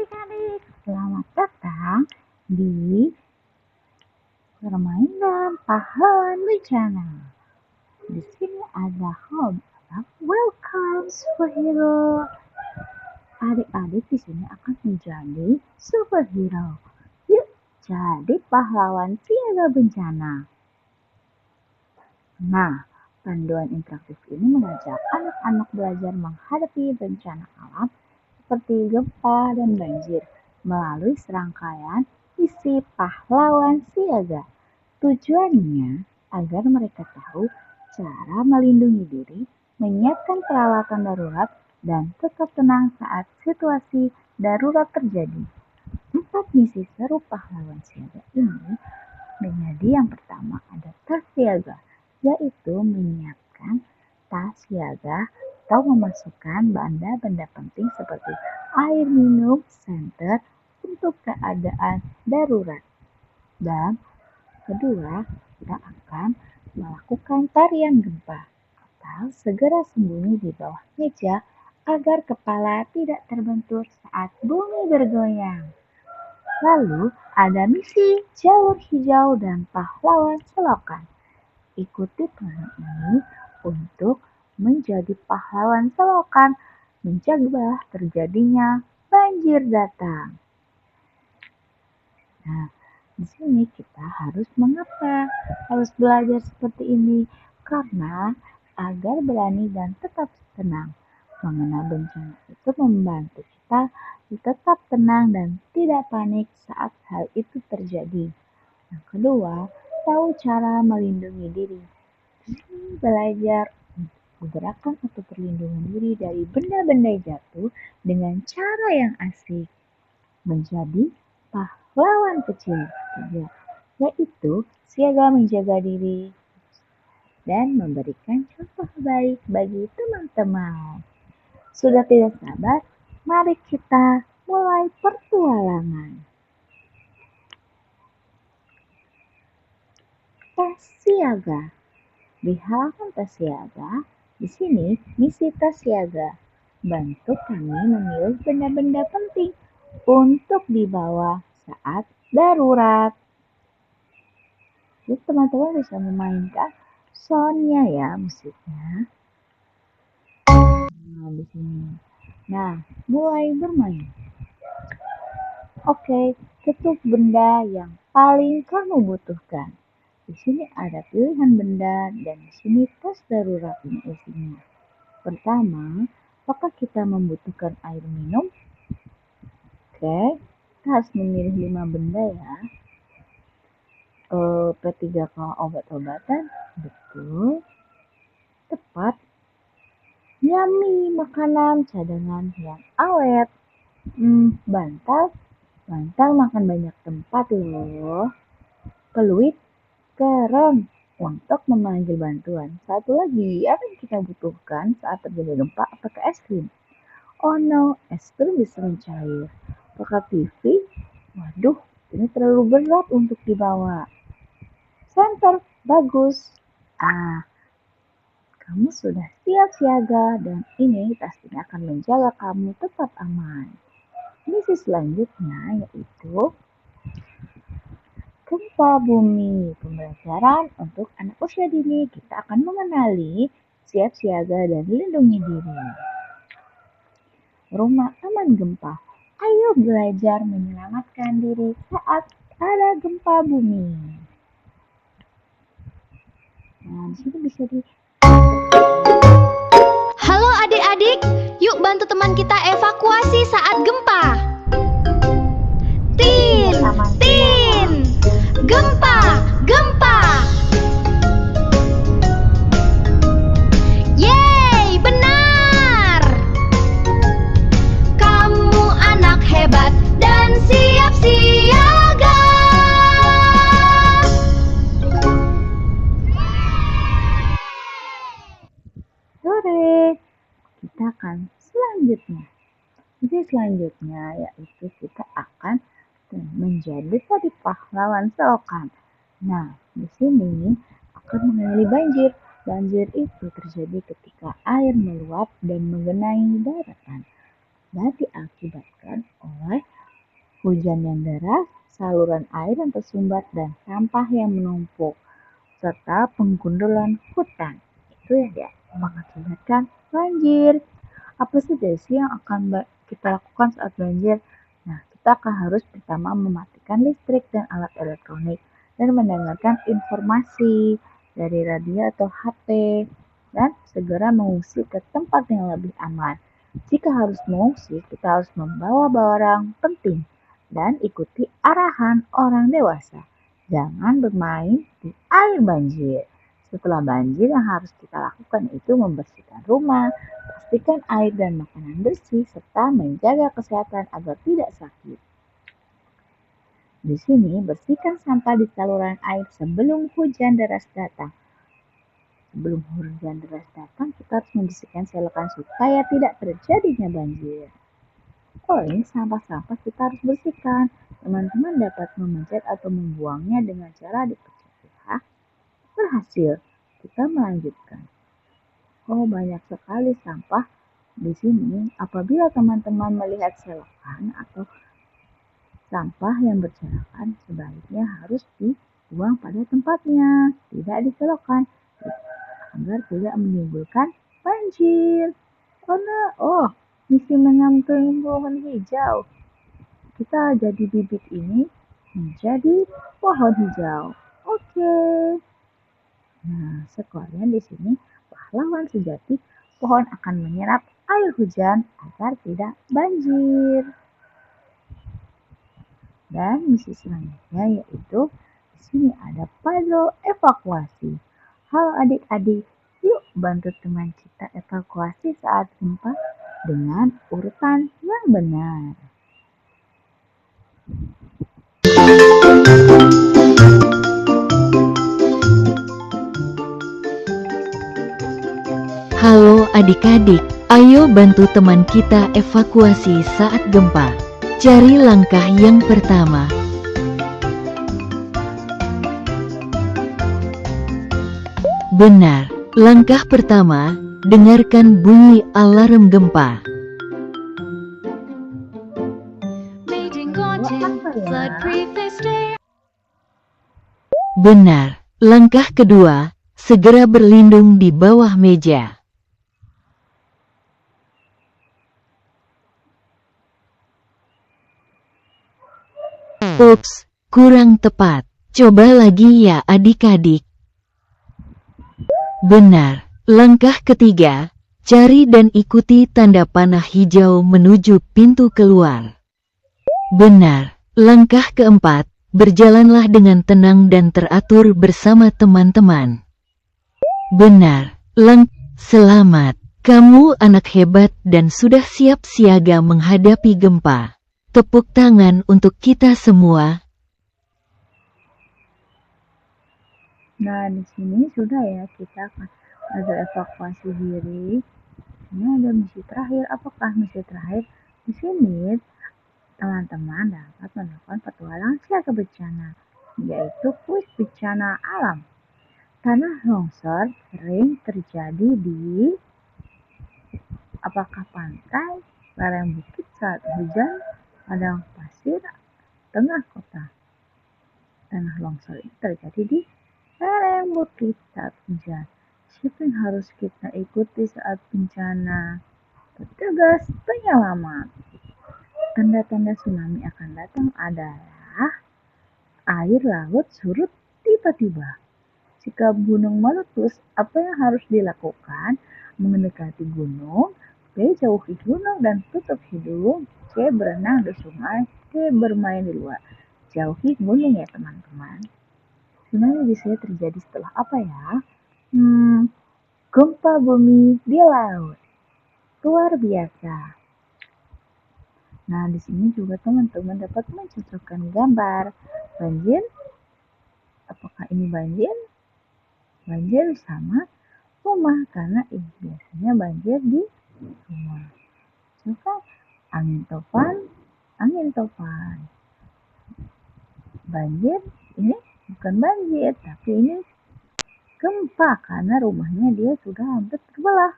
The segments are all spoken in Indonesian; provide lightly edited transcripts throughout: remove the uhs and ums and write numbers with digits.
adik-adik, selamat datang di permainan pahlawan bencana. Di sini ada welcome superhero. Adik-adik di sini akan menjadi superhero. Yuk, jadi pahlawan siaga bencana. Nah, panduan interaktif ini mengajak anak-anak belajar menghadapi bencana alam seperti gempa dan banjir melalui serangkaian isi pahlawan siaga. Tujuannya agar mereka tahu cara melindungi diri, menyiapkan peralatan darurat, dan tetap tenang saat situasi darurat terjadi. 4 misi seru pahlawan siaga ini menjadi yang pertama ada tas siaga, yaitu menyiapkan tas siaga atau memasukkan benda-benda penting seperti air minum, senter untuk keadaan darurat. Dan kedua, kita akan melakukan tarian gempa atau segera sembunyi di bawah meja agar kepala tidak terbentur saat bumi bergoyang. Lalu ada misi jalur hijau dan pahlawan selokan. Ikuti plan ini untuk menjadi pahlawan selokan, mencegah terjadinya banjir datang. Nah, di sini kita harus harus belajar seperti ini karena agar berani dan tetap tenang. Mengenal bencana itu membantu kita tetap tenang dan tidak panik saat hal itu terjadi. Yang kedua, tahu cara melindungi diri. Belajar menggerakkan atau perlindungan diri dari benda-benda jatuh dengan cara yang asik. Menjadi pahlawan kecil, yaitu siaga menjaga diri dan memberikan contoh baik bagi teman-teman. Sudah tidak sabar, mari kita mulai pertualangan. Tas siaga. Di halaman tas siaga, di sini misi tas siaga. Bantu kami memilih benda-benda penting untuk dibawa saat darurat. Jadi teman-teman bisa memainkan soundnya ya, musiknya. Nah, di sini. Nah, mulai bermain. Oke, tutup benda yang paling kamu butuhkan. Di sini ada pilihan benda dan di sini tas darurat ini isinya. Pertama, apakah kita membutuhkan air minum? Oke, kita harus memilih 5 benda ya. P3K obat-obatan, betul. Tepat. Yummy, makanan cadangan yang awet. Bantal makan banyak tempat loh. Peluit, keren untuk memanggil bantuan. Satu lagi, apa yang kita butuhkan saat terjadi gempa? Apakah es krim? Oh no, es krim bisa mencair. Apakah TV? Waduh, ini terlalu berat untuk dibawa. Senter, bagus. Kamu sudah siap siaga dan ini pastinya akan menjaga kamu tetap aman. Misi selanjutnya yaitu gempa bumi. Pembelajaran untuk anak usia dini. Kita akan mengenali siap siaga dan lindungi diri. Rumah aman gempa. Ayo belajar menyelamatkan diri saat ada gempa bumi. Nah, di sini bisa Halo adik-adik, yuk bantu teman kita evakuasi saat gempa. Tin, gempa. Yeay, benar. Kamu anak hebat dan siap siaga. sore. Kita akan selanjutnya yaitu kita akan menjadi tadi pahlawan selokan. Nah, di sini akan mengenali banjir. Banjir itu terjadi ketika air meluap dan mengenai daratan dan diakibatkan oleh Hujan yang deras, saluran air yang tersumbat, dan sampah yang menumpuk, serta penggundulan hutan. Itu yang mengakibatkan banjir. Apa saja sih yang akan kita lakukan saat banjir? Nah, kita akan harus pertama mematikan listrik dan alat elektronik dan mendengarkan informasi dari radio atau HP dan segera mengungsi ke tempat yang lebih aman. Jika harus mengungsi, kita harus membawa barang penting dan ikuti arahan orang dewasa. Jangan bermain di air banjir. Setelah banjir, yang harus kita lakukan itu membersihkan rumah, pastikan air dan makanan bersih, serta menjaga kesehatan agar tidak sakit. Di sini, bersihkan sampah di saluran air sebelum hujan deras datang. Sebelum hujan deras datang, kita harus membersihkan selokan supaya tidak terjadinya banjir. Sampah-sampah kita harus bersihkan. Teman-teman dapat memencet atau membuangnya dengan cara dipecah. Berhasil, kita melanjutkan. Banyak sekali sampah di sini. Apabila teman-teman melihat selokan atau sampah yang berserakan, sebaiknya harus dibuang pada tempatnya, tidak diselokan, agar tidak menimbulkan banjir. Misi menanam tumbuhan hijau. Kita jadi bibit ini menjadi pohon hijau. Oke. Nah, sekolahnya di sini pahlawan sejati, pohon akan menyerap air hujan agar tidak banjir. Dan misi selanjutnya yaitu di sini ada puzzle evakuasi. Halo adik-adik, yuk bantu teman kita evakuasi saat gempa dengan urutan yang benar. Halo adik-adik, ayo bantu teman kita evakuasi saat gempa. Cari langkah yang pertama. Benar, langkah pertama, dengarkan bunyi alarm gempa. Benar, langkah kedua, segera berlindung di bawah meja. Ups, kurang tepat. Coba lagi ya adik-adik. Benar, langkah ketiga, cari dan ikuti tanda panah hijau menuju pintu keluar. Benar, langkah keempat, berjalanlah dengan tenang dan teratur bersama teman-teman. Benar, selamat. Kamu anak hebat dan sudah siap siaga menghadapi gempa. Tepuk tangan untuk kita semua. Nah, di sini sudah ya, kita akan ada evakuasi diri. Ini ada misi terakhir. Apakah misi terakhir? Di sini teman-teman dapat melakukan petualangan siaga bencana, yaitu kuis bencana alam. Tanah longsor sering terjadi di apakah pantai, lereng bukit saat hujan, padang pasir, tengah kota. Tanah longsor ini terjadi di lereng bukit saat hujan. Siapa yang harus kita ikuti saat bencana? Petugas penyelamat. Tanda-tanda tsunami akan datang adalah air laut surut tiba-tiba. Jika gunung meletus, apa yang harus dilakukan? Mendekati gunung, B. Jauhi gunung dan tutup hidung, C. Berenang di sungai, D. Bermain di luar. Jauhi gunung ya teman-teman. Tsunami bisa terjadi setelah apa ya? Gempa bumi di laut. Luar biasa. Nah, di sini juga teman-teman dapat mencocokkan gambar banjir. Apakah ini banjir? Banjir sama rumah, karena biasanya banjir di rumah. Coba angin topan. Banjir ini bukan banjir, tapi ini gempa karena rumahnya dia sudah hampir terbelah.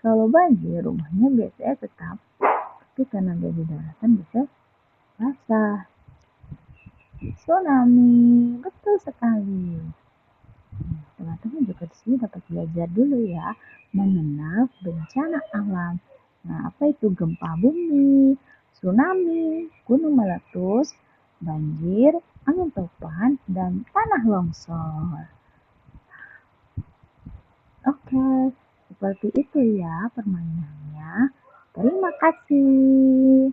Kalau banjir rumahnya biasanya tetap, tapi karena dia di daratan bisa basah. Tsunami, betul sekali. Teman-teman juga di sini dapat belajar dulu ya, mengenal bencana alam. Nah, apa itu gempa bumi, tsunami, gunung meletus, banjir, angin topan, dan tanah longsor. Oke, seperti itu ya permainannya. Terima kasih.